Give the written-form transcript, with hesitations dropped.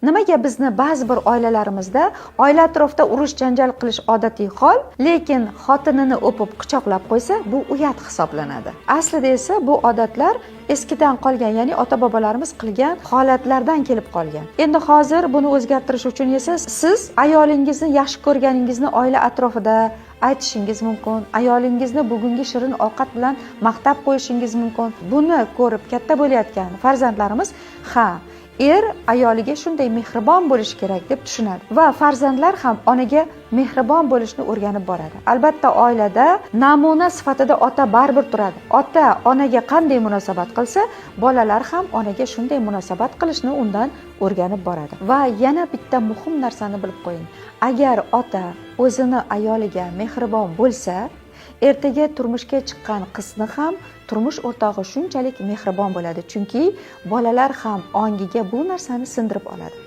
Nimaga bizni ba'zi bir oilalarimizda oila atrofida urush janjal qilish odatiy hol, lekin xotinini o'pib quchoqlab qo'ysa, bu uyat hisoblanadi. Aslida esa bu odatlar eskidan qolgan, ya'ni ota-bobolarimiz qilgan holatlardan kelib qolgan. Endi hozir buni o'zgartirish uchun esa siz ayolingizni yaxshi ko'rganingizni oila atrofida aytishingiz mumkin. Ayolingizni bugungi shirin ovqat bilan maqtab qo'yishingiz mumkin. Buni ko'rib katta bo'layotgan farzandlarimiz ayoliga shunday mehribon bo'lish kerak deb tushunadi va farzandlar ham onaga mehribon bo'lishni o'rganib boradi. Albatta oilada namuna sifatida ota baribir turadi. Ota onaga qanday munosabat qilsa, bolalar ham onaga shunday munosabat qilishni undan o'rganib boradi. Va yana bitta muhim narsani bilib qo'ying. Agar ota o'zini ayoliga mehribon bo'lsa, ertaga turmushga chiqqan qizni ham turmush o'rtog'i shunchalik mehribon bo'ladi, chunki bolalar ham ongiga bu narsani sindirib oladi.